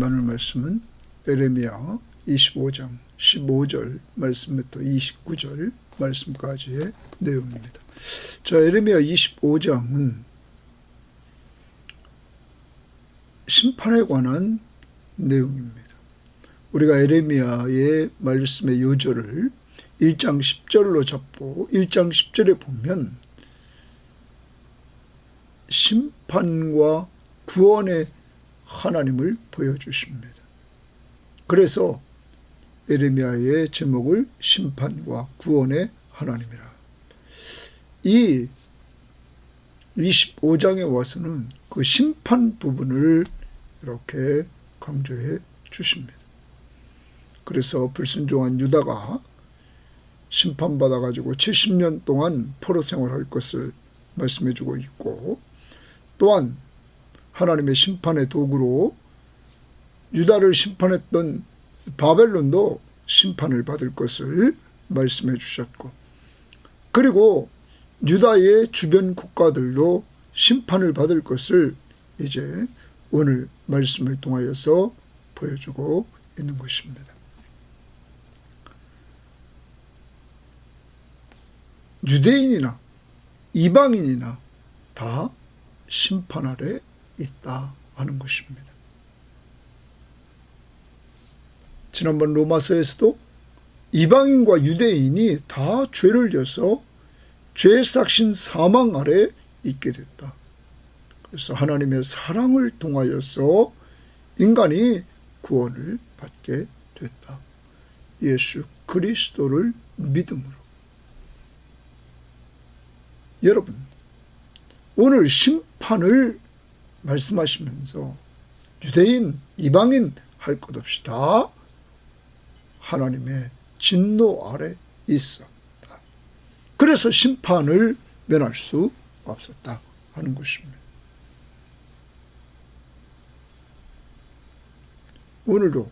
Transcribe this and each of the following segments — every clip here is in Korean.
나눌 말씀은 에레미야 25장 15절 말씀부터 29절 말씀까지의 내용입니다. 자, 에레미야 25장은 심판에 관한 내용입니다. 우리가 에레미야의 말씀의 요절을 1장 10절로 잡고 1장 10절에 보면 심판과 구원의 하나님을 보여주십니다. 그래서 에레미야의 제목을 심판과 구원의 하나님이라. 이 25장에 와서는 그 심판 부분을 이렇게 강조해 주십니다. 그래서 불순종한 유다가 심판받아가지고 70년 동안 포로 생활할 것을 말씀해 주고 있고, 또한 하나님의 심판의 도구로 유다를 심판했던 바벨론도 심판을 받을 것을 말씀해 주셨고, 그리고 유다의 주변 국가들도 심판을 받을 것을 이제 오늘 말씀을 통하여서 보여주고 있는 것입니다. 유대인이나 이방인이나 다 심판 아래 있다 하는 것입니다. 지난번 로마서에서도 이방인과 유대인이 다 죄를 져서 죄의 삭신 사망 아래 있게 됐다. 그래서 하나님의 사랑을 통하여서 인간이 구원을 받게 됐다. 예수 그리스도를 믿음으로. 여러분, 오늘 심판을 말씀하시면서 유대인, 이방인 할 것 없이 다 하나님의 진노 아래 있었다. 그래서 심판을 면할 수 없었다 하는 것입니다. 오늘도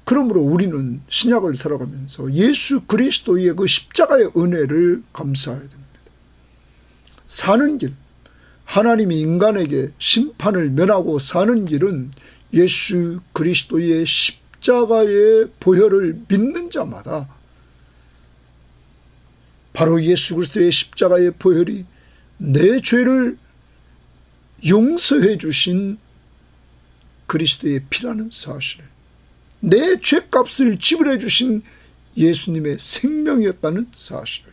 그러므로 우리는 신약을 살아가면서 예수 그리스도의 그 십자가의 은혜를 감사해야 됩니다. 사는 길, 하나님이 인간에게 심판을 면하고 사는 길은 예수 그리스도의 십자가의 보혈을 믿는 자마다 바로 예수 그리스도의 십자가의 보혈이 내 죄를 용서해 주신 그리스도의 피라는 사실을, 내 죄값을 지불해 주신 예수님의 생명이었다는 사실을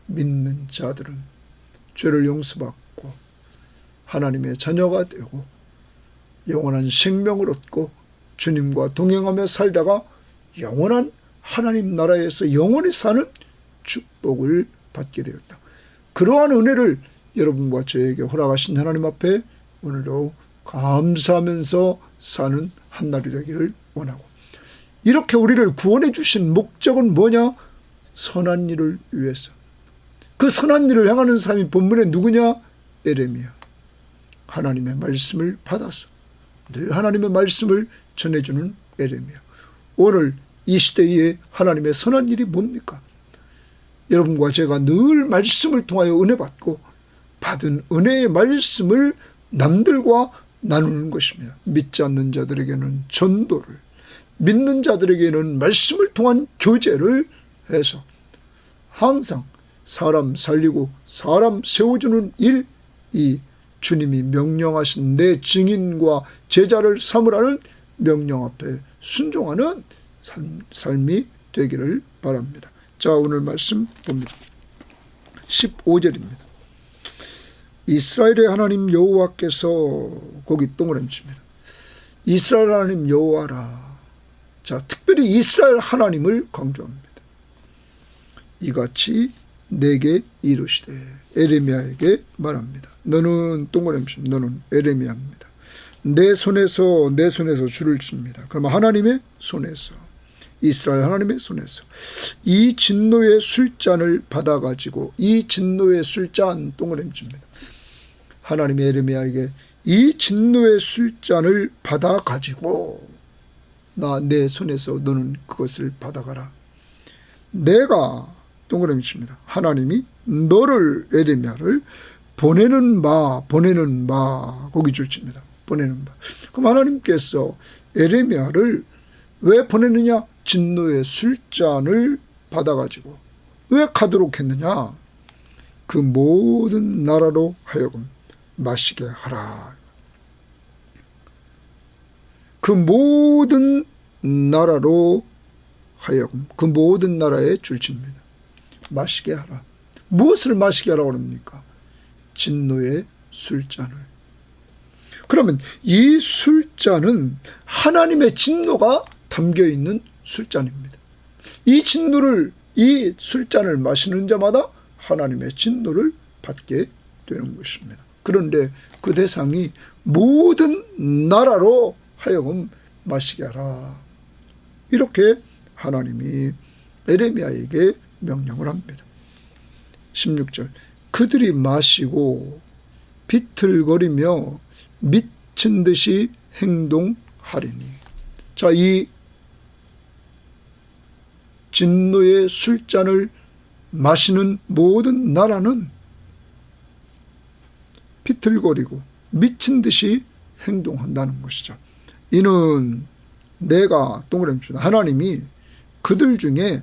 믿는 자들은 죄를 용서받고 하나님의 자녀가 되고 영원한 생명을 얻고 주님과 동행하며 살다가 영원한 하나님 나라에서 영원히 사는 축복을 받게 되었다. 그러한 은혜를 여러분과 저에게 허락하신 하나님 앞에 오늘도 감사하면서 사는 한날이 되기를 원하고, 이렇게 우리를 구원해 주신 목적은 뭐냐? 선한 일을 위해서. 그 선한 일을 행하는 사람이 본문에 누구냐? 에레미야. 하나님의 말씀을 받아서 늘 하나님의 말씀을 전해주는 에레미야. 오늘 이 시대에 하나님의 선한 일이 뭡니까? 여러분과 제가 늘 말씀을 통하여 은혜 받고 받은 은혜의 말씀을 남들과 나누는 것입니다. 믿지 않는 자들에게는 전도를, 믿는 자들에게는 말씀을 통한 교제를 해서 항상 사람 살리고 사람 세워주는 일, 이 주님이 명령하신 내 증인과 제자를 삼으라는 명령 앞에 순종하는 삶이 되기를 바랍니다. 자, 오늘 말씀 봅니다. 15절입니다. 이스라엘의 하나님 여호와께서, 거기 동그라미입니다. 이스라엘 하나님 여호와라. 자, 특별히 이스라엘 하나님을 강조합니다. 이같이 내게 이르시되, 에레미야에게 말합니다. 너는 동그라미입니다. 너는 에레미야입니다. 내 손에서 줄을 칩니다. 그러면 하나님의 손에서, 이스라엘 하나님의 손에서 이 진노의 술잔을 받아가지고, 이 진노의 술잔 동그라미입니다. 하나님의 에레미야에게 이 진노의 술잔을 받아가지고 내 손에서 너는 그것을 받아가라. 내가 동그라미 칩니다. 하나님이 너를, 에레미야를 보내는 바, 거기 줄 칩니다. 보내는 바. 그럼 하나님께서 에레미야를 왜 보냈느냐? 진노의 술잔을 받아가지고 왜 가도록 했느냐? 그 모든 나라로 하여금 마시게 하라. 그 모든 나라로 하여금, 그 모든 나라의 줄칩니다. 마시게 하라. 무엇을 마시게 하라고 합니까? 진노의 술잔을. 그러면 이 술잔은 하나님의 진노가 담겨있는 술잔입니다. 이 진노를, 이 술잔을 마시는 자마다 하나님의 진노를 받게 되는 것입니다. 그런데 그 대상이 모든 나라로 하여금 마시게 하라. 이렇게 하나님이 에레미야에게 명령을 합니다. 16절, 그들이 마시고 비틀거리며 미친 듯이 행동하리니. 자, 이 진노의 술잔을 마시는 모든 나라는 비틀거리고 미친 듯이 행동한다는 것이죠. 이는 내가 동그라미 하나님이 그들 중에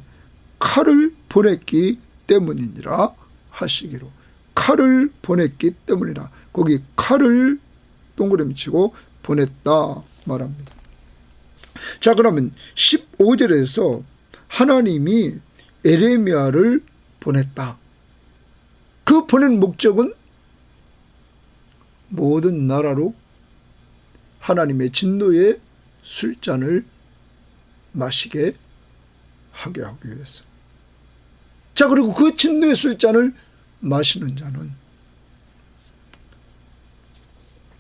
칼을 보냈기 때문이니라 하시기로. 칼을 보냈기 때문이라. 거기 칼을 동그라미 치고 보냈다 말합니다. 자, 그러면 15절에서 하나님이 에레미야를 보냈다. 그 보낸 목적은 모든 나라로 하나님의 진노의 술잔을 마시게 하게 하기 위해서. 자, 그리고 그 진노의 술잔을 마시는 자는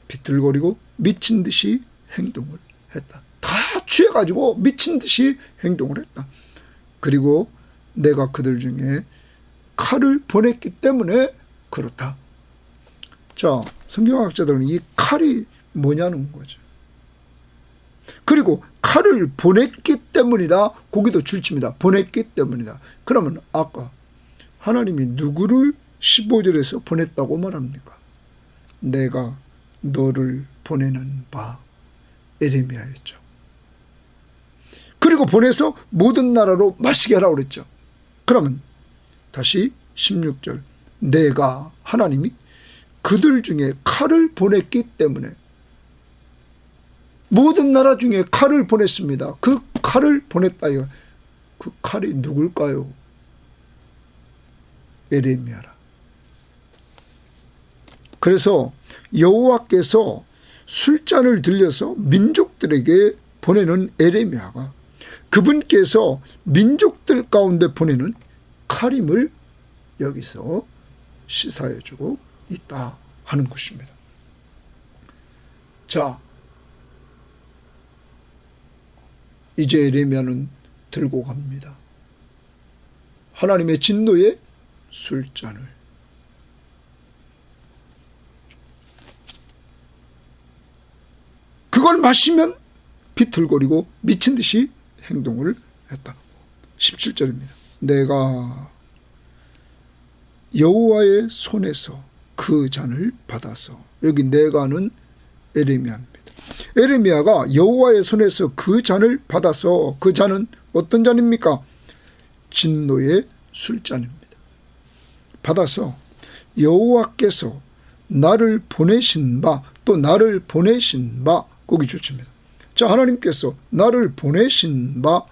비틀거리고 미친 듯이 행동을 했다. 다 취해가지고 미친 듯이 행동을 했다. 그리고 내가 그들 중에 칼을 보냈기 때문에 그렇다. 자, 성경학자들은 이 칼이 뭐냐는 거죠. 그리고 칼을 보냈기 때문이다. 거기도 줄칩니다. 보냈기 때문이다. 그러면 아까 하나님이 누구를 15절에서 보냈다고 말합니까? 내가 너를 보내는 바 에레미야였죠. 그리고 보내서 모든 나라로 마시게 하라고 그랬죠. 그러면 다시 16절, 내가 하나님이 그들 중에 칼을 보냈기 때문에 모든 나라 중에 칼을 보냈습니다. 그 칼을 보냈다. 그 칼이 누굴까요? 에레미야라. 그래서 여호와께서 술잔을 들려서 민족들에게 보내는 에레미야가 그분께서 민족들 가운데 보내는 칼임을 여기서 시사해주고 있다 하는 것입니다. 자, 이제 에레미야는 들고 갑니다. 하나님의 진노의 술잔을. 그걸 마시면 비틀거리고 미친 듯이 행동을 했다. 17절입니다. 내가 여호와의 손에서 그 잔을 받아서, 여기 내가는 에레미야입니다. 에레미야가 여호와의 손에서 그 잔을 받아서, 그 잔은 어떤 잔입니까? 진노의 술잔입니다. 받아서 여호와께서 나를 보내신 바, 또 나를 보내신 바, 거기 주칩니다. 자, 하나님께서 나를 보내신 바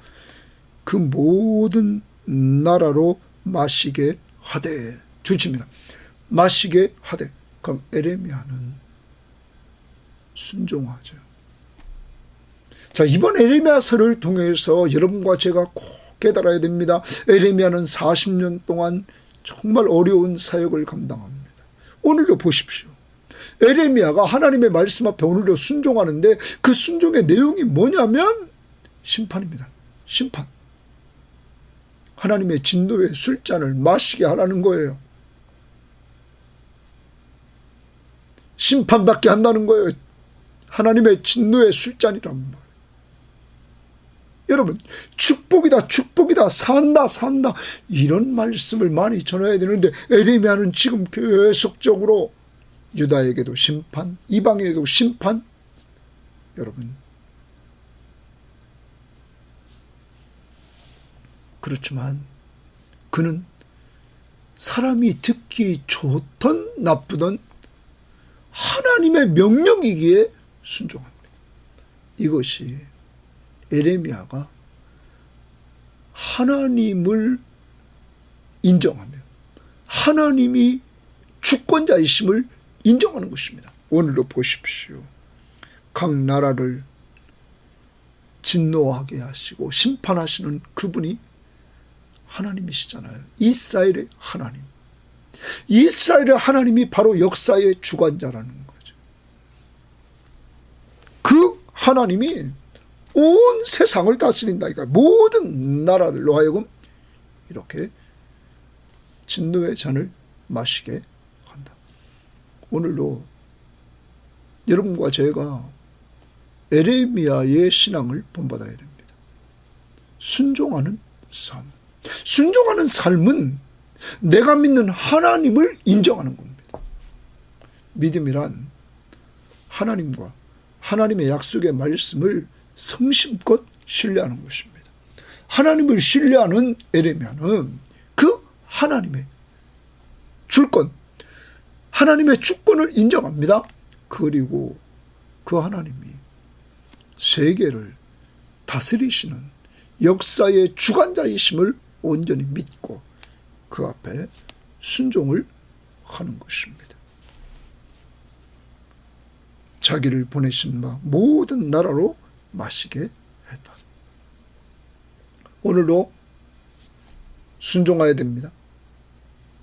그 모든 나라로 마시게 하되, 주칩니다. 마시게 하되. 그럼 에레미야는 순종하죠. 자, 이번 에레미야서를 통해서 여러분과 제가 꼭 깨달아야 됩니다. 에레미야는 40년 동안 정말 어려운 사역을 감당합니다. 오늘도 보십시오. 에레미야가 하나님의 말씀 앞에 오늘도 순종하는데 그 순종의 내용이 뭐냐면 심판입니다. 심판. 하나님의 진노의 술잔을 마시게 하라는 거예요. 심판받게 한다는 거예요. 하나님의 진노의 술잔이란 말이에요. 여러분, 축복이다, 축복이다, 산다, 산다, 이런 말씀을 많이 전해야 되는데 에레미야는 지금 계속적으로 유다에게도 심판, 이방인에도 심판. 여러분, 그렇지만 그는 사람이 듣기 좋던 나쁘던 하나님의 명령이기에 순종합니다. 이것이 에레미야가 하나님을 인정하며 하나님이 주권자이심을 인정하는 것입니다. 오늘도 보십시오. 각 나라를 진노하게 하시고 심판하시는 그분이 하나님이시잖아요. 이스라엘의 하나님. 이스라엘의 하나님이 바로 역사의 주관자라는 거죠. 그 하나님이 온 세상을 다스린다. 그러니까 모든 나라들로 하여금 이렇게 진노의 잔을 마시게 한다. 오늘도 여러분과 제가 에레미야의 신앙을 본받아야 됩니다. 순종하는 삶. 순종하는 삶은 내가 믿는 하나님을 인정하는 겁니다. 믿음이란 하나님과 하나님의 약속의 말씀을 성심껏 신뢰하는 것입니다. 하나님을 신뢰하는 에레미야는 그 하나님의 주권, 하나님의 주권을 인정합니다. 그리고 그 하나님이 세계를 다스리시는 역사의 주관자이심을 온전히 믿고 그 앞에 순종을 하는 것입니다. 자기를 보내신 바 모든 나라로 마시게 했다. 오늘도 순종해야 됩니다.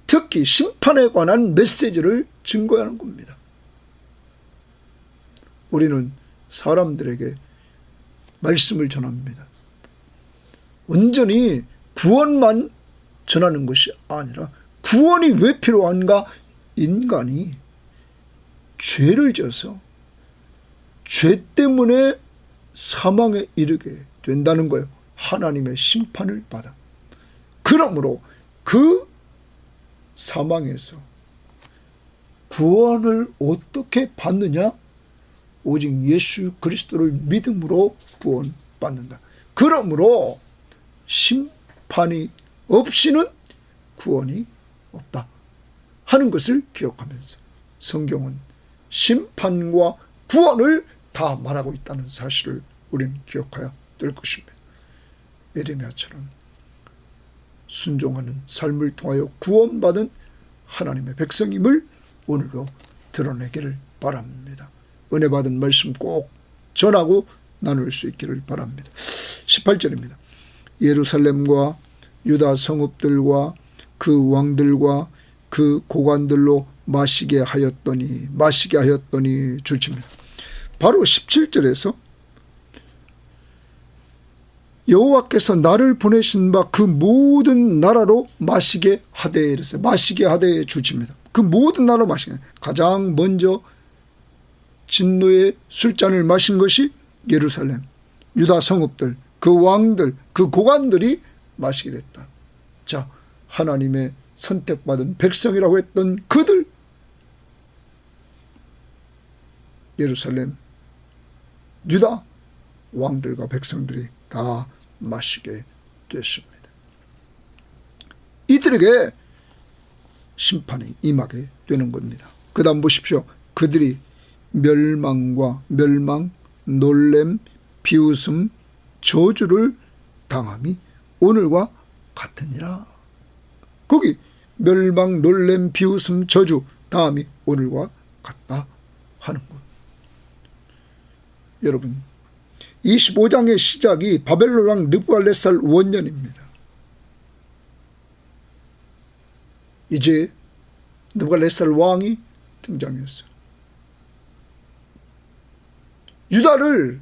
특히 심판에 관한 메시지를 증거하는 겁니다. 우리는 사람들에게 말씀을 전합니다. 온전히 구원만 전하는 것이 아니라 구원이 왜 필요한가? 인간이 죄를 져서 죄 때문에 사망에 이르게 된다는 거예요. 하나님의 심판을 받아. 그러므로 그 사망에서 구원을 어떻게 받느냐? 오직 예수 그리스도를 믿음으로 구원받는다. 그러므로 심판이 없이는 구원이 없다 하는 것을 기억하면서 성경은 심판과 구원을 다 말하고 있다는 사실을 우리는 기억해야 될 것입니다. 에레미야처럼 순종하는 삶을 통하여 구원받은 하나님의 백성임을 오늘도 드러내기를 바랍니다. 은혜 받은 말씀 꼭 전하고 나눌 수 있기를 바랍니다. 18절입니다. 예루살렘과 유다 성읍들과 그 왕들과 그 고관들로 마시게 하였더니 줄칩니다. 바로 17절에서 여호와께서 나를 보내신 바 그 모든 나라로 마시게 하되 이랬어요. 마시게 하되 줄칩니다. 그 모든 나라로 마시게. 가장 먼저 진노의 술잔을 마신 것이 예루살렘, 유다 성읍들, 그 왕들, 그 고관들이 마시게 됐다. 자, 하나님의 선택받은 백성이라고 했던 그들, 예루살렘, 유다 왕들과 백성들이 다 마시게 됐습니다. 이들에게 심판이 임하게 되는 겁니다. 그 다음 보십시오. 그들이 멸망, 놀램, 비웃음, 저주를 당함이 오늘과 같으니라. 거기 멸망, 놀램, 비웃음, 저주 당함이 오늘과 같다 하는 것. 여러분, 25장의 시작이 바벨론 왕 느부갓네살 원년입니다. 이제 느부갓네살 왕이 등장했어요. 유다를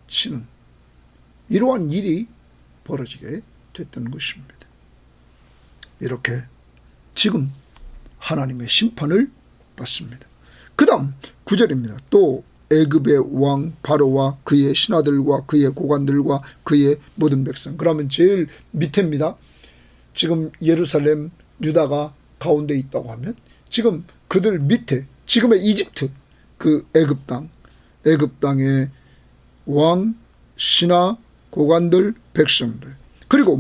치는 이러한 일이 벌어지게 됐던 것입니다. 이렇게 지금 하나님의 심판을 받습니다. 그 다음 9절입니다. 또 애굽의 왕 바로와 그의 신하들과 그의 고관들과 그의 모든 백성. 그러면 제일 밑에입니다. 지금 예루살렘, 유다가 가운데 있다고 하면 지금 그들 밑에 지금의 이집트, 그 애굽 땅의 왕, 신하, 고관들, 백성들, 그리고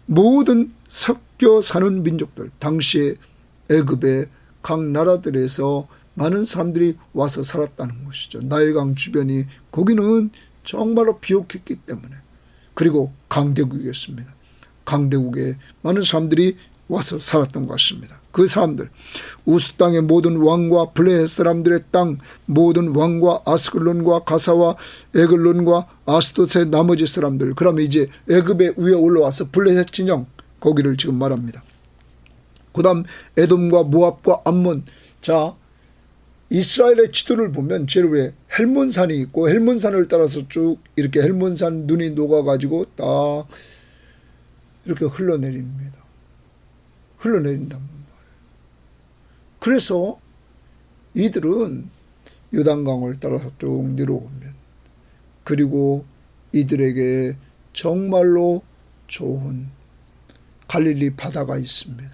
모든 섞여 사는 민족들, 당시에 애굽의 각 나라들에서 많은 사람들이 와서 살았다는 것이죠. 나일강 주변이 거기는 정말로 비옥했기 때문에. 그리고 강대국이었습니다. 강대국에 많은 사람들이 와서 살았던 것입니다. 그 사람들, 우스 땅의 모든 왕과 블레셋 사람들의 땅, 모든 왕과 아스글론과 가사와 에글론과 아스돗의 나머지 사람들, 그러면 이제 애굽의 위에 올라와서 블레셋 진영, 거기를 지금 말합니다. 그 다음 에돔과 모압과 암몬. 자, 이스라엘의 지도를 보면 제일 위에 헬몬산이 있고, 헬몬산을 따라서 쭉 이렇게 헬몬산 눈이 녹아가지고 딱 이렇게 흘러내립니다. 흘러내린단 말이에요. 그래서 이들은 요단강을 따라서 쭉 내려오면, 그리고 이들에게 정말로 좋은 갈릴리 바다가 있습니다.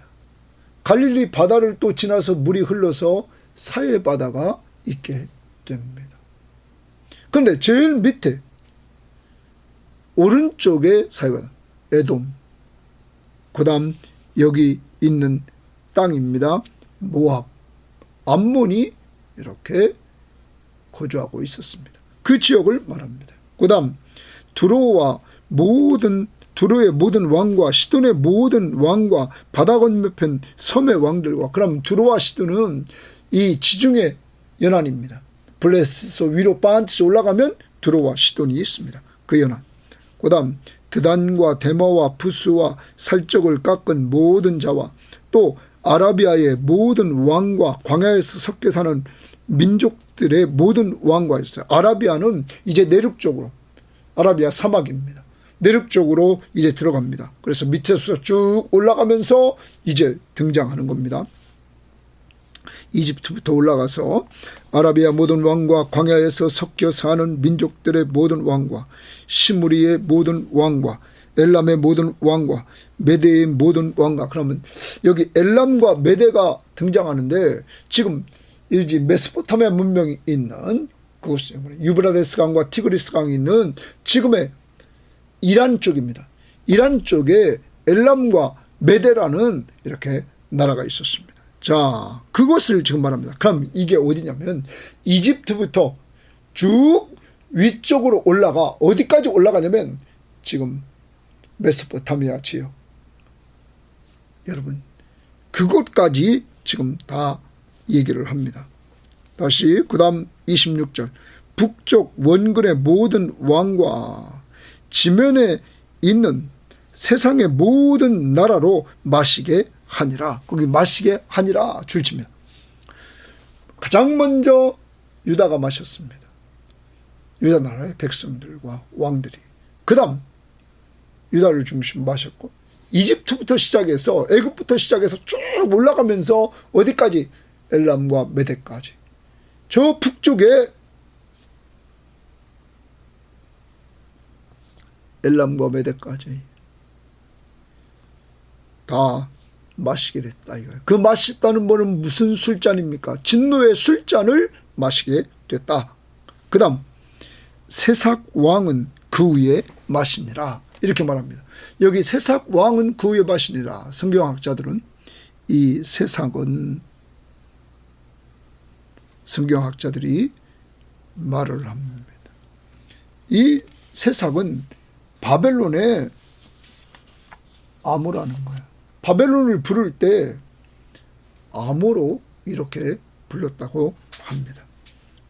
갈릴리 바다를 또 지나서 물이 흘러서 사해 바다가 있게 됩니다. 그런데 제일 밑에 오른쪽에 사해 바다, 에돔, 그 다음 여기 있는 땅입니다. 모압, 암몬이 이렇게 거주하고 있었습니다. 그 지역을 말합니다. 그 다음 두로의 모든 왕과 시돈의 모든 왕과 바다 건너편 섬의 왕들과, 그럼 두로와 시돈은 이 지중해 연안입니다. 블레셋에서 위로 반드시 올라가면 두로와 시돈이 있습니다. 그 연안. 그 다음 드단과 데마와 부스와 살적을 깎은 모든 자와, 또 아라비아의 모든 왕과 광야에서 섞여 사는 민족들의 모든 왕과 있어요. 아라비아는 이제 내륙쪽으로, 아라비아 사막입니다. 내륙쪽으로 이제 들어갑니다. 그래서 밑에서 쭉 올라가면서 이제 등장하는 겁니다. 이집트부터 올라가서 아라비아 모든 왕과 광야에서 섞여 사는 민족들의 모든 왕과, 시무리의 모든 왕과, 엘람의 모든 왕과, 메대의 모든 왕과. 그러면 여기 엘람과 메대가 등장하는데, 지금 이 메소포타미아 문명이 있는 그곳이 유브라데스 강과 티그리스 강이 있는 지금의 이란 쪽입니다. 이란 쪽에 엘람과 메대라는 이렇게 나라가 있었습니다. 자, 그것을 지금 말합니다. 그럼 이게 어디냐면 이집트부터 쭉 위쪽으로 올라가, 어디까지 올라가냐면 지금 메소포타미아 지역, 여러분 그곳까지 지금 다 얘기를 합니다. 다시 그 다음 26절, 북쪽 원근의 모든 왕과 지면에 있는 세상의 모든 나라로 마시게 하니라. 거기 마시게 하니라 줄칩니다. 가장 먼저 유다가 마셨습니다. 유다 나라의 백성들과 왕들이. 그 다음 유다를 중심 마셨고, 이집트부터 시작해서 애굽부터 시작해서 쭉 올라가면서 어디까지? 엘람과 메대까지. 저 북쪽에 엘람과 메대까지 다 마시게 됐다 이거예요. 그 마셨다는 거는 무슨 술잔입니까? 진노의 술잔을 마시게 됐다. 그 다음 세삭 왕은 그 위에 마시니라 이렇게 말합니다. 여기 세삭 왕은 그 위에 마시니라. 성경학자들은 이 세삭은, 성경학자들이 말을 합니다. 이 세삭은 바벨론의 암호라는 거예요. 바벨론을 부를 때 암호로 이렇게 불렀다고 합니다.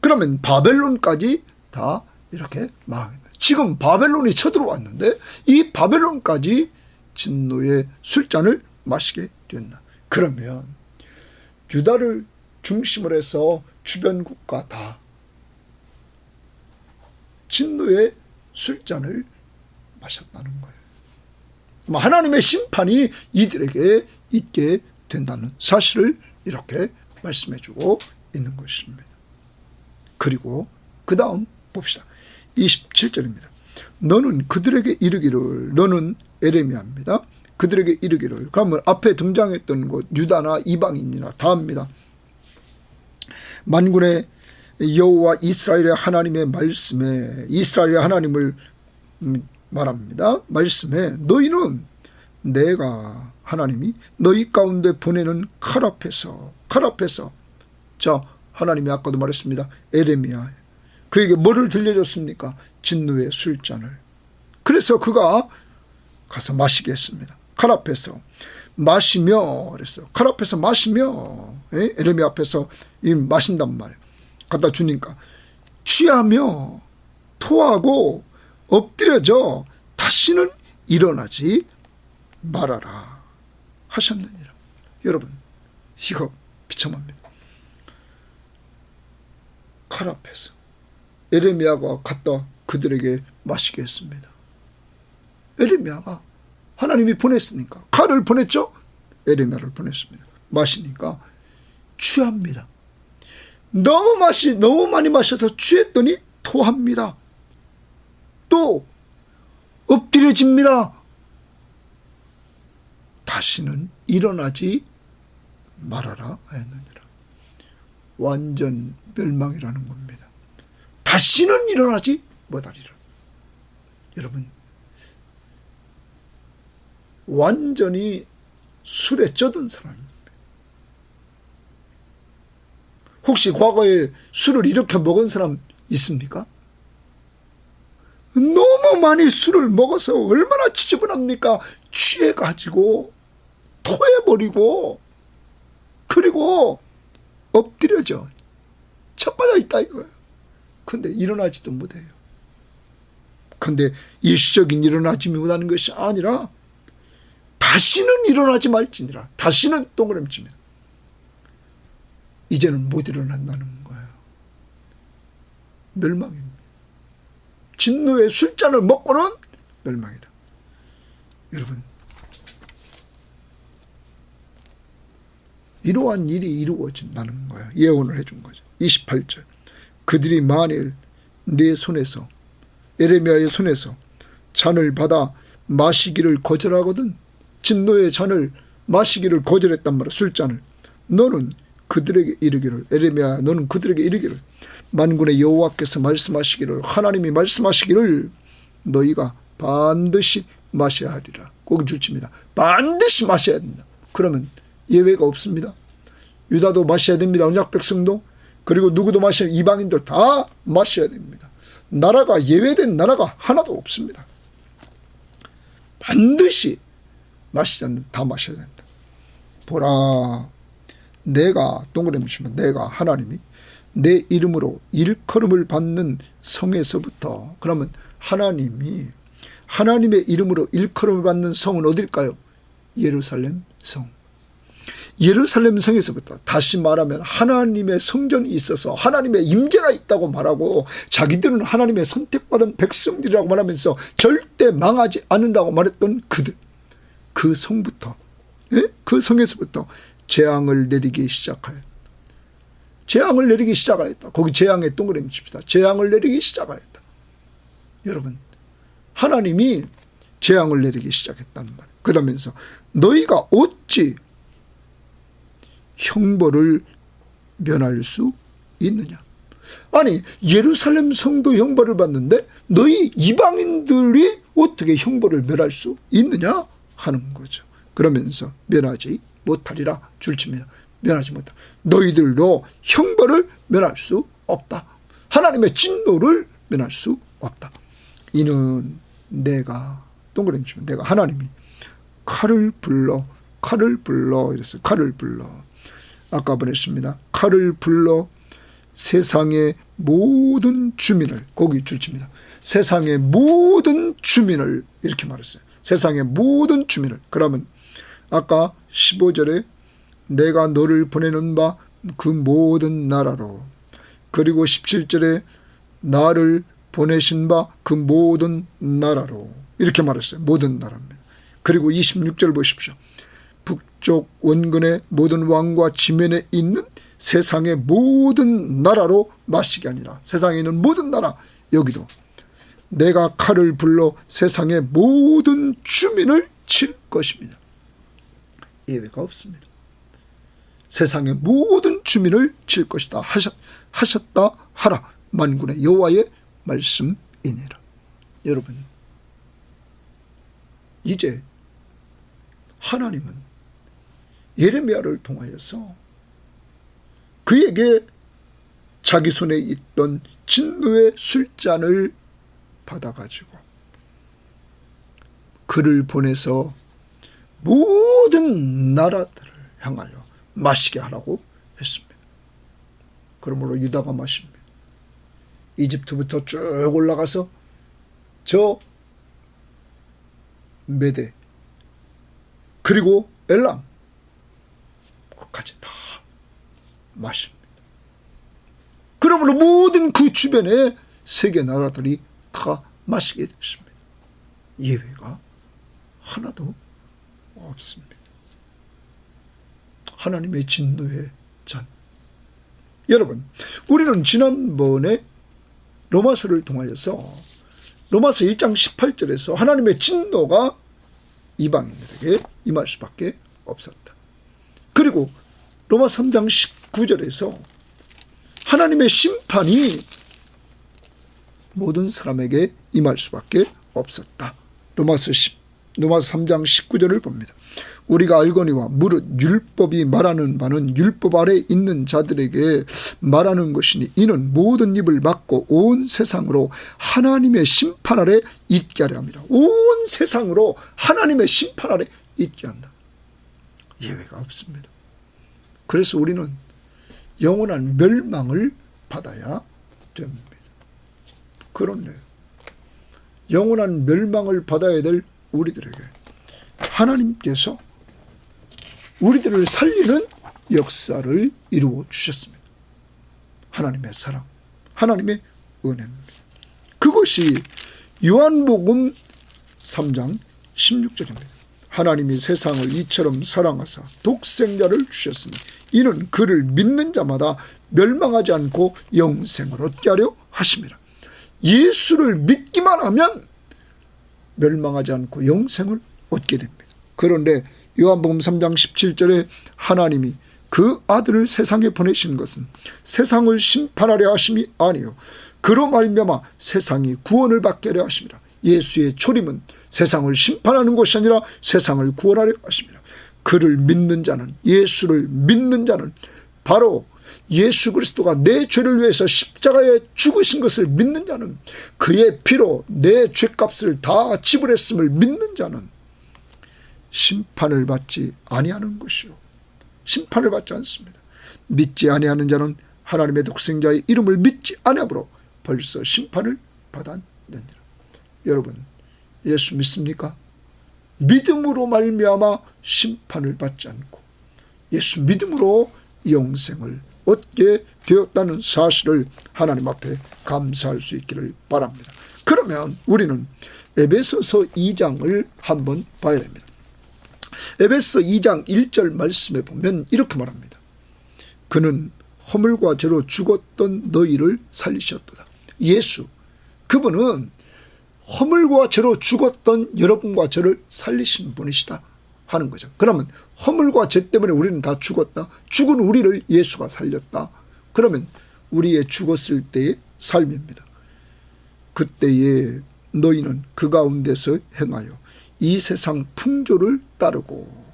그러면 바벨론까지 다 이렇게 망합니다. 지금 바벨론이 쳐들어왔는데 이 바벨론까지 진노의 술잔을 마시게 된다. 그러면 유다를 중심으로 해서 주변 국가 다 진노의 술잔을 마셨다는 거예요. 하나님의 심판이 이들에게 있게 된다는 사실을 이렇게 말씀해주고 있는 것입니다. 그리고 그 다음 봅시다. 27절입니다. 너는 그들에게 이르기를, 너는 에레미야입니다. 그들에게 이르기를. 그러면 앞에 등장했던 곳 유다나 이방인이나 다 합니다. 만군의 여호와 이스라엘의 하나님의 말씀에, 이스라엘의 하나님을 말합니다. 말씀에 너희는 내가 하나님이 너희 가운데 보내는 칼 앞에서 자, 하나님이 아까도 말했습니다. 에레미야 그에게 뭐를 들려줬습니까? 진노의 술잔을. 그래서 그가 가서 마시게 했습니다. 칼 앞에서 마시며 그랬어요. 칼 앞에서 마시며 에레미야 앞에서 이 마신단 말이에요. 갖다 주니까 취하며 토하고 엎드려져 다시는 일어나지 말아라 하셨느니라. 여러분 이거 비참합니다. 칼 앞에서 에레미야가 갖다 그들에게 마시게 했습니다. 에레미야가 하나님이 보냈으니까 칼을 보냈죠. 에레미야를 보냈습니다. 마시니까 취합니다. 너무 많이 마셔서 취했더니 토합니다. 또 엎드려집니다. 다시는 일어나지 말아라 하였느니라. 완전 멸망이라는 겁니다. 다시는 일어나지 못하리라. 여러분 완전히 술에 젖은 사람입니다. 혹시 과거에 술을 이렇게 먹은 사람 있습니까? 너무 많이 술을 먹어서 얼마나 지저분합니까? 취해가지고 토해버리고 그리고 엎드려져 처빠져 있다 이거예요. 근데 일어나지도 못해요. 근데 일시적인 일어나지 못하는 것이 아니라 다시는 일어나지 말지니라. 다시는 동그라미칩니다. 이제는 못 일어난다는 거예요. 멸망입니다. 진노의 술잔을 먹고는 멸망이다. 여러분 이러한 일이 이루어진다는 거예요. 예언을 해준 거죠. 28절 그들이 만일 내 손에서 에레미야의 손에서 잔을 받아 마시기를 거절하거든 진노의 잔을 마시기를 거절했단 말이야. 술잔을 너는 그들에게 이르기를 에레미야 너는 그들에게 이르기를 만군의 여호와께서 말씀하시기를 하나님이 말씀하시기를 너희가 반드시 마셔야 하리라. 꼭 줄칩니다. 반드시 마셔야 된다. 그러면 예외가 없습니다. 유다도 마셔야 됩니다. 언약 백성도 그리고 누구도 마셔야 이방인들 다 마셔야 됩니다. 나라가 예외된 나라가 하나도 없습니다. 반드시 마시지 않는 다 마셔야 된다. 보라 내가 동그라미 치면 내가 하나님이 내 이름으로 일컬음을 받는 성에서부터 그러면 하나님이 하나님의 이름으로 일컬음을 받는 성은 어딜까요? 예루살렘 성. 예루살렘 성에서부터 다시 말하면 하나님의 성전이 있어서 하나님의 임재가 있다고 말하고 자기들은 하나님의 선택받은 백성들이라고 말하면서 절대 망하지 않는다고 말했던 그들 그 성부터 그 성에서부터 재앙을 내리기 시작하였다. 재앙을 내리기 시작하였다. 거기 재앙의 동그라미 칩시다. 재앙을 내리기 시작하였다. 여러분 하나님이 재앙을 내리기 시작했다는 말. 그러면서 너희가 어찌 형벌을 면할 수 있느냐. 아니 예루살렘 성도 형벌을 받는데 너희 이방인들이 어떻게 형벌을 면할 수 있느냐 하는 거죠. 그러면서 면하지 못하리라 줄칩니다. 면하지 못하. 너희들도 형벌을 면할 수 없다. 하나님의 진노를 면할 수 없다. 이는 내가 동그라미 치면 내가 하나님이 칼을 불러 이랬어요. 칼을 불러 아까 보냈습니다. 칼을 불러 세상의 모든 주민을 거기 줄칩니다. 세상의 모든 주민을 이렇게 말했어요. 세상의 모든 주민을. 그러면 아까 15절에 내가 너를 보내는 바 그 모든 나라로 그리고 17절에 나를 보내신 바 그 모든 나라로 이렇게 말했어요. 모든 나라입니다. 그리고 26절 보십시오. 북쪽 원근의 모든 왕과 지면에 있는 세상의 모든 나라로 마시게 아니라 세상에 있는 모든 나라 여기도 내가 칼을 불러 세상의 모든 주민을 칠 것입니다. 예외가 없습니다. 세상의 모든 주민을 칠 것이다 하셨다 하라 만군의 여호와의 말씀이니라. 여러분 이제 하나님은 예레미야를 통하여서 그에게 자기 손에 있던 진노의 술잔을 받아가지고 그를 보내서 모든 나라들을 향하여 마시게 하라고 했습니다. 그러므로 유다가 마십니다. 이집트부터 쭉 올라가서 저 메대 그리고 엘람 거기까지 다 마십니다. 그러므로 모든 그 주변의 세계 나라들이 다 마시게 됐습니다. 예외가 하나도 없습니다. 하나님의 진노의 잔. 여러분, 우리는 지난번에 로마서를 통하여서 로마서 1장 18절에서 하나님의 진노가 이방인들에게 임할 수밖에 없었다. 그리고 로마서 3장 19절에서 하나님의 심판이 모든 사람에게 임할 수밖에 없었다. 로마서 3장 19절을 봅니다. 우리가 알거니와 무릇 율법이 말하는 바는 율법 아래 있는 자들에게 말하는 것이니 이는 모든 입을 막고 온 세상으로 하나님의 심판 아래 있게 하려 합니다. 온 세상으로 하나님의 심판 아래 있게 한다. 예외가 없습니다. 그래서 우리는 영원한 멸망을 받아야 됩니다. 그렇네요. 영원한 멸망을 받아야 될 우리들에게 하나님께서 우리들을 살리는 역사를 이루어 주셨습니다. 하나님의 사랑, 하나님의 은혜입니다. 그것이 요한복음 3장 16절입니다. 하나님이 세상을 이처럼 사랑하사 독생자를 주셨으니 이는 그를 믿는 자마다 멸망하지 않고 영생을 얻게 하려 하심이라. 예수를 믿기만 하면 멸망하지 않고 영생을 얻게 됩니다. 그런데 요한복음 3장 17절에 하나님이 그 아들을 세상에 보내신 것은 세상을 심판하려 하심이 아니요 그로 말미암아 세상이 구원을 받게 하려 하심이라. 예수의 초림은 세상을 심판하는 것이 아니라 세상을 구원하려 하심이라. 그를 믿는 자는, 예수를 믿는 자는 바로 예수 그리스도가 내 죄를 위해서 십자가에 죽으신 것을 믿는 자는, 그의 피로 내 죄값을 다 지불했음을 믿는 자는 심판을 받지 아니하는 것이요 심판을 받지 않습니다. 믿지 아니하는 자는 하나님의 독생자의 이름을 믿지 아니하므로 벌써 심판을 받았느니라. 여러분, 예수 믿습니까? 믿음으로 말미암아 심판을 받지 않고 예수 믿음으로 영생을 얻게 되었다는 사실을 하나님 앞에 감사할 수 있기를 바랍니다. 그러면 우리는 에베소서 2장을 한번 봐야 됩니다. 에베소 2장 1절 말씀에 보면 이렇게 말합니다. 그는 허물과 죄로 죽었던 너희를 살리셨도다. 예수, 그분은 허물과 죄로 죽었던 여러분과 저를 살리신 분이시다 하는 거죠. 그러면 허물과 죄 때문에 우리는 다 죽었다. 죽은 우리를 예수가 살렸다. 그러면 우리의 죽었을 때의 삶입니다. 그때에 너희는 그 가운데서 행하여 이 세상 풍조를 따르고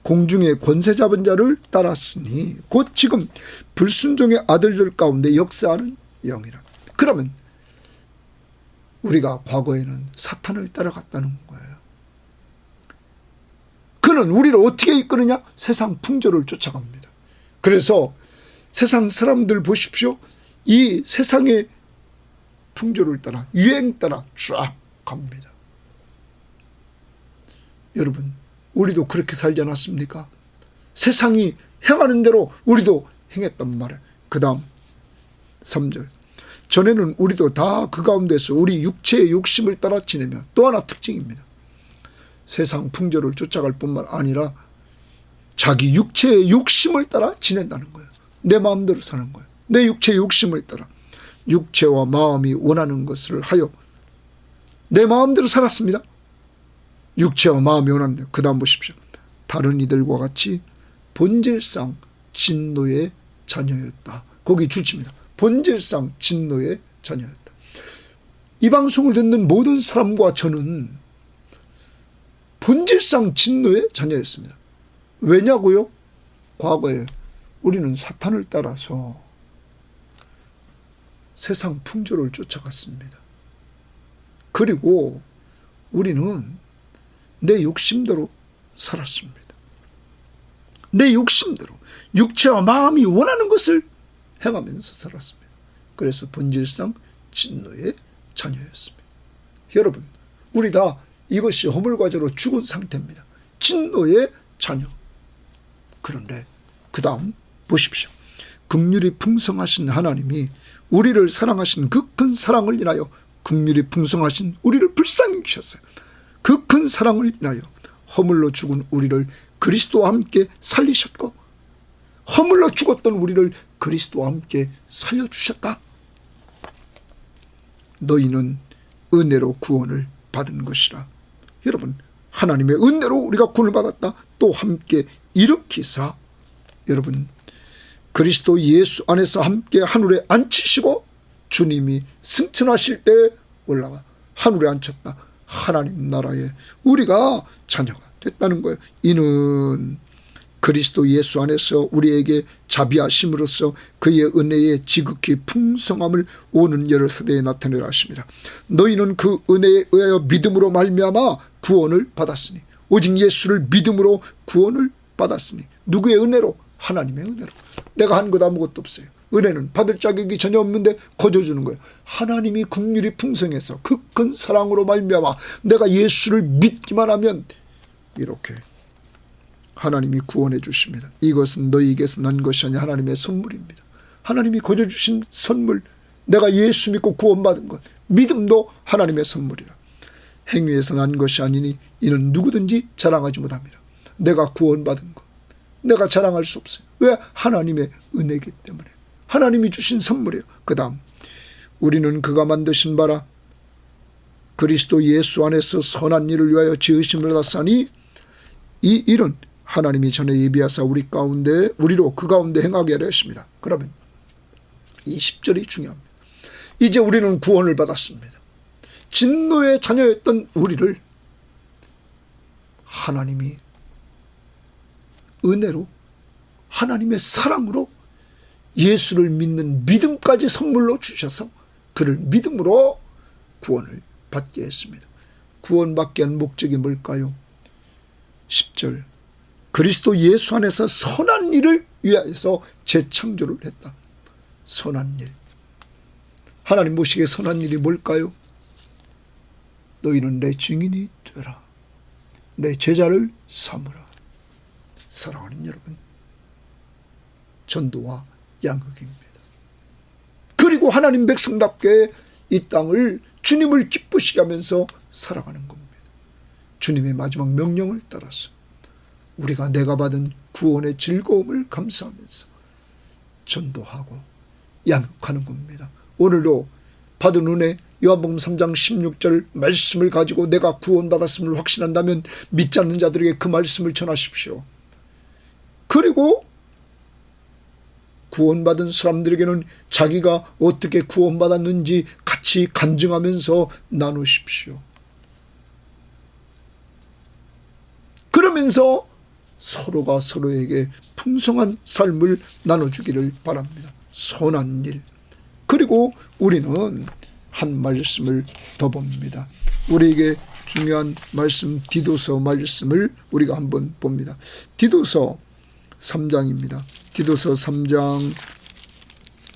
공중의 권세 잡은 자를 따랐으니 곧 지금 불순종의 아들들 가운데 역사하는 영이라. 그러면 우리가 과거에는 사탄을 따라갔다는 거예요. 그는 우리를 어떻게 이끄느냐? 세상 풍조를 쫓아갑니다. 그래서 세상 사람들 보십시오. 이 세상의 풍조를 따라, 유행 따라 쫙 갑니다. 여러분, 우리도 그렇게 살지 않았습니까? 세상이 행하는 대로 우리도 행했단 말이에요. 그 다음 3절. 전에는 우리도 다 그 가운데서 우리 육체의 욕심을 따라 지내며, 또 하나 특징입니다. 세상 풍조를 쫓아갈 뿐만 아니라 자기 육체의 욕심을 따라 지낸다는 거예요. 내 마음대로 사는 거예요. 내 육체의 욕심을 따라. 육체와 마음이 원하는 것을 하여 내 마음대로 살았습니다. 육체와 마음이 원하는데, 그 다음 보십시오. 다른 이들과 같이 본질상 진노의 자녀였다. 거기 줄칩니다. 본질상 진노의 자녀였다. 이 방송을 듣는 모든 사람과 저는 본질상 진노의 자녀였습니다. 왜냐고요? 과거에 우리는 사탄을 따라서 세상 풍조를 쫓아갔습니다. 그리고 우리는 내 욕심대로 살았습니다. 내 욕심대로 육체와 마음이 원하는 것을 행하면서 살았습니다. 그래서 본질상 진노의 자녀였습니다. 여러분, 우리 다 이것이 허물과제로 죽은 상태입니다. 진노의 자녀. 그런데 그 다음 보십시오. 긍휼이 풍성하신 하나님이 우리를 사랑하신 그 큰 사랑을 인하여, 긍휼이 풍성하신 우리를 불쌍히 여기셨어요. 그 큰 사랑을 인하여 허물로 죽은 우리를 그리스도와 함께 살리셨고, 허물로 죽었던 우리를 그리스도와 함께 살려주셨다. 너희는 은혜로 구원을 받은 것이라. 여러분, 하나님의 은혜로 우리가 구원을 받았다. 또 함께 일으키사 여러분 그리스도 예수 안에서 함께 하늘에 앉히시고, 주님이 승천하실 때 올라가 하늘에 앉혔다. 하나님 나라에 우리가 자녀가 됐다는 거예요. 이는 그리스도 예수 안에서 우리에게 자비하심으로써 그의 은혜의 지극히 풍성함을 오는 여러 세대에 나타내라 하십니다. 너희는 그 은혜에 의하여 믿음으로 말미암아 구원을 받았으니, 오직 예수를 믿음으로 구원을 받았으니. 누구의 은혜로? 하나님의 은혜로. 내가 한 것 아무것도 없어요. 은혜는 받을 자격이 전혀 없는데 거저주는 거예요. 하나님이 긍휼이 풍성해서 그 큰 사랑으로 말미암아 내가 예수를 믿기만 하면 이렇게 하나님이 구원해 주십니다. 이것은 너희에게서 난 것이 아니라 하나님의 선물입니다. 하나님이 거저주신 선물, 내가 예수 믿고 구원받은 것, 믿음도 하나님의 선물이라. 행위에서 난 것이 아니니 이는 누구든지 자랑하지 못합니다. 내가 구원받은 것, 내가 자랑할 수 없어요. 왜? 하나님의 은혜이기 때문에. 하나님이 주신 선물이에요. 그 다음, 우리는 그가 만드신 바라 그리스도 예수 안에서 선한 일을 위하여 지으심을 받았으니, 이 일은 하나님이 전에 예비하사 우리로 그 가운데 행하게 하려 하십니다. 그러면 이 10절이 중요합니다. 이제 우리는 구원을 받았습니다. 진노의 자녀였던 우리를 하나님이 은혜로, 하나님의 사랑으로 예수를 믿는 믿음까지 선물로 주셔서 그를 믿음으로 구원을 받게 했습니다. 구원받게 한 목적이 뭘까요? 10절, 그리스도 예수 안에서 선한 일을 위하여서 재창조를 했다. 선한 일. 하나님 보시기에 선한 일이 뭘까요? 너희는 내 증인이 되라. 내 제자를 삼으라. 사랑하는 여러분, 전도와 양육입니다. 그리고 하나님 백성답게 이 땅을 주님을 기쁘시게 하면서 살아가는 겁니다. 주님의 마지막 명령을 따라서 우리가 내가 받은 구원의 즐거움을 감사하면서 전도하고 양육하는 겁니다. 오늘도 받은 은혜, 요한복음 3장 16절 말씀을 가지고 내가 구원받았음을 확신한다면 믿지 않는 자들에게 그 말씀을 전하십시오. 그리고 구원받은 사람들에게는 자기가 어떻게 구원받았는지 같이 간증하면서 나누십시오. 그러면서 서로가 서로에게 풍성한 삶을 나눠주기를 바랍니다. 선한 일. 그리고 우리는 한 말씀을 더 봅니다. 우리에게 중요한 말씀, 디도서 말씀을 우리가 한번 봅니다. 디도서 3장입니다. 디도서 3장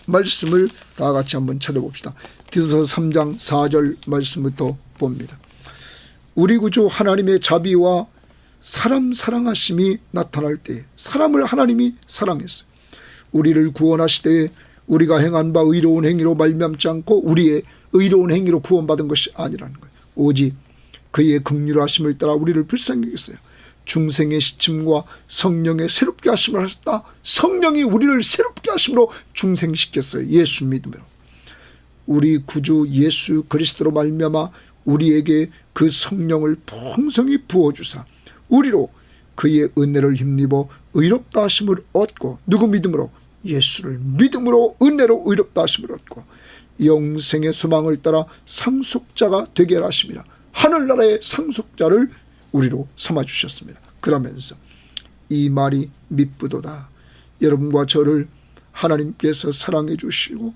말씀을 다 같이 한번 찾아봅시다. 디도서 3장 4절 말씀부터 봅니다. 우리 구주 하나님의 자비와 사람 사랑하심이 나타날 때, 사람을 하나님이 사랑했어요. 우리를 구원하시되 우리가 행한 바 의로운 행위로 말미암지 않고 우리의 의로운 행위로 구원받은 것이 아니라는 거예요. 오직 그의 긍휼하심을 따라 우리를 불쌍히 여겼어요. 중생의 시침과 성령의 새롭게 하심을 하셨다. 성령이 우리를 새롭게 하심으로 중생시켰어요. 예수 믿음으로. 우리 구주 예수 그리스도로 말미암아 우리에게 그 성령을 풍성히 부어주사 우리로 그의 은혜를 힘입어 의롭다 하심을 얻고, 누구 믿음으로? 예수를 믿음으로 은혜로 의롭다 하심을 얻고 영생의 소망을 따라 상속자가 되게 하심이라. 하늘나라의 상속자를 우리로 삼아주셨습니다. 그러면서 이 말이 미쁘도다. 여러분과 저를 하나님께서 사랑해 주시고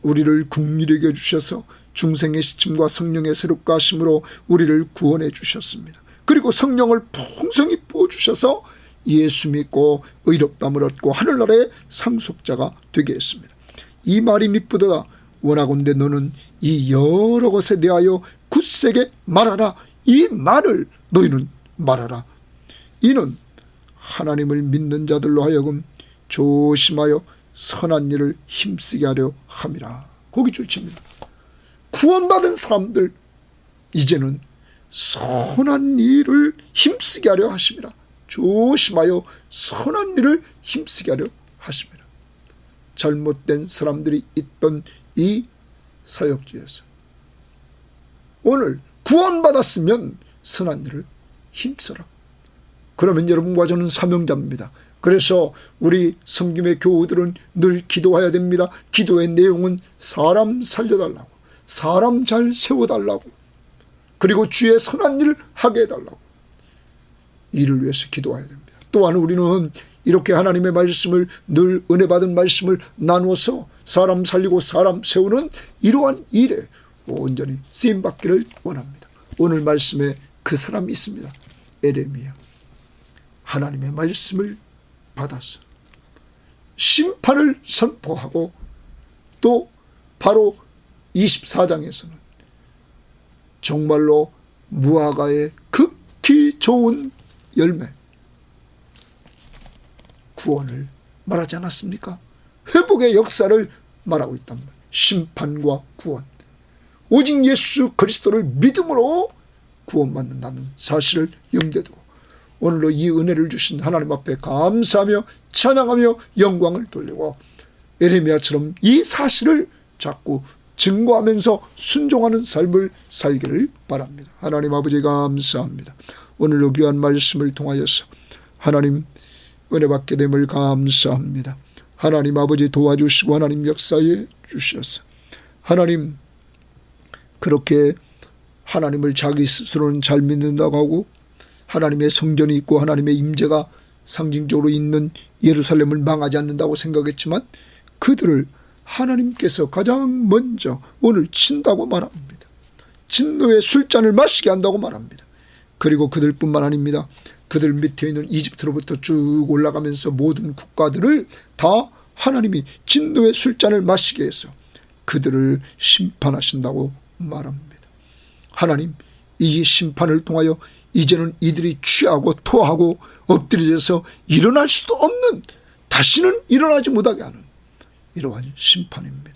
우리를 긍휼히 여겨 주셔서 중생의 시침과 성령의 새롭게 하심으로 우리를 구원해 주셨습니다. 그리고 성령을 풍성히 부어주셔서 예수 믿고 의롭다함을 얻고 하늘나라의 상속자가 되게 했습니다. 이 말이 미쁘도다. 원하건대 너는 이 여러 것에 대하여 굳세게 말하라. 이 말을 너희는 말하라. 이는 하나님을 믿는 자들로 하여금 조심하여 선한 일을 힘쓰게 하려 함이라. 거기 줄칩니다. 구원받은 사람들 이제는 선한 일을 힘쓰게 하려 하심이라. 조심하여 선한 일을 힘쓰게 하려 하심이라. 잘못된 사람들이 있던 이 사역지에서 오늘 구원받았으면 선한 일을 힘써라. 그러면 여러분과 저는 사명자입니다. 그래서 우리 섬김의 교우들은 늘 기도해야 됩니다. 기도의 내용은 사람 살려달라고, 사람 잘 세워달라고, 그리고 주의 선한 일을 하게 해달라고, 이를 위해서 기도해야 됩니다. 또한 우리는 이렇게 하나님의 말씀을 늘 은혜 받은 말씀을 나누어서 사람 살리고 사람 세우는 이러한 일에 온전히 쓰임받기를 원합니다. 오늘 말씀에 그 사람이 있습니다. 에레미야. 하나님의 말씀을 받아서 심판을 선포하고 또 바로 24장에서는 정말로 무화과의 극히 좋은 열매, 구원을 말하지 않았습니까? 회복의 역사를 말하고 있단 말이에요. 심판과 구원, 오직 예수 그리스도를 믿음으로 구원받는다는 사실을 염두에 두고 오늘로 이 은혜를 주신 하나님 앞에 감사하며 찬양하며 영광을 돌리고 에레미야처럼 이 사실을 자꾸 증거하면서 순종하는 삶을 살기를 바랍니다. 하나님 아버지 감사합니다. 오늘로 귀한 말씀을 통하여서 하나님 은혜 받게 됨을 감사합니다. 하나님 아버지 도와주시고 하나님 역사해 주셔서 하나님 그렇게 하나님을 자기 스스로는 잘 믿는다고 하고 하나님의 성전이 있고 하나님의 임재가 상징적으로 있는 예루살렘을 망하지 않는다고 생각했지만 그들을 하나님께서 가장 먼저 오늘 친다고 말합니다. 진노의 술잔을 마시게 한다고 말합니다. 그리고 그들뿐만 아닙니다. 그들 밑에 있는 이집트로부터 쭉 올라가면서 모든 국가들을 다 하나님이 진노의 술잔을 마시게 해서 그들을 심판하신다고 말합니다. 하나님, 이 심판을 통하여 이제는 이들이 취하고 토하고 엎드려져서 일어날 수도 없는, 다시는 일어나지 못하게 하는 이러한 심판입니다.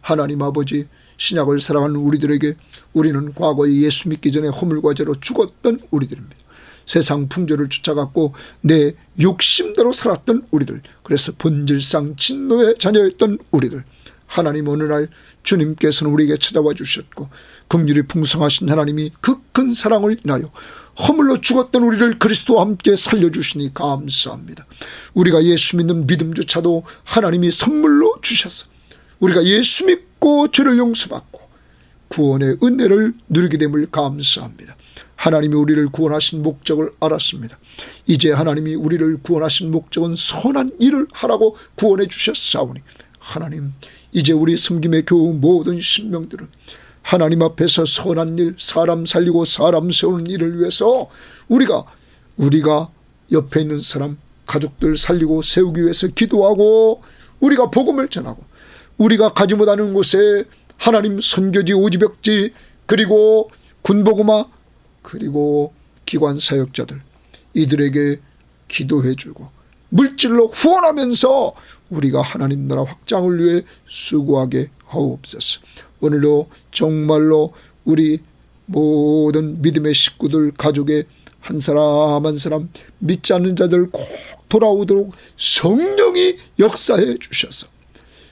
하나님 아버지, 신약을 살아가는 우리들에게 우리는 과거에 예수 믿기 전에 허물과 죄로 죽었던 우리들입니다. 세상 풍조를 쫓아갔고 내 욕심대로 살았던 우리들, 그래서 본질상 진노의 자녀였던 우리들, 하나님 어느 날 주님께서는 우리에게 찾아와 주셨고 긍휼이 풍성하신 하나님이 그 큰 사랑을 인하여 허물로 죽었던 우리를 그리스도와 함께 살려주시니 감사합니다. 우리가 예수 믿는 믿음조차도 하나님이 선물로 주셔서 우리가 예수 믿고 죄를 용서받고 구원의 은혜를 누리게 됨을 감사합니다. 하나님이 우리를 구원하신 목적을 알았습니다. 이제 하나님이 우리를 구원하신 목적은 선한 일을 하라고 구원해 주셨사오니 하나님, 이제 우리 섬김의 교우 모든 신명들은 하나님 앞에서 선한 일, 사람 살리고 사람 세우는 일을 위해서 우리가 옆에 있는 사람, 가족들 살리고 세우기 위해서 기도하고 우리가 복음을 전하고 우리가 가지 못하는 곳에 하나님 선교지, 오지벽지, 그리고 군복음화, 그리고 기관 사역자들 이들에게 기도해주고 물질로 후원하면서 우리가 하나님 나라 확장을 위해 수고하게 하옵소서. 오늘도 정말로 우리 모든 믿음의 식구들, 가족의 한 사람 한 사람 믿지 않는 자들 꼭 돌아오도록 성령이 역사해 주셔서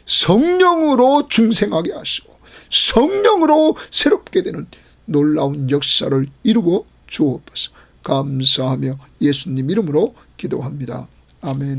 성령으로 중생하게 하시고 성령으로 새롭게 되는 놀라운 역사를 이루어 주옵소서. 감사하며 예수님 이름으로 기도합니다. 아멘.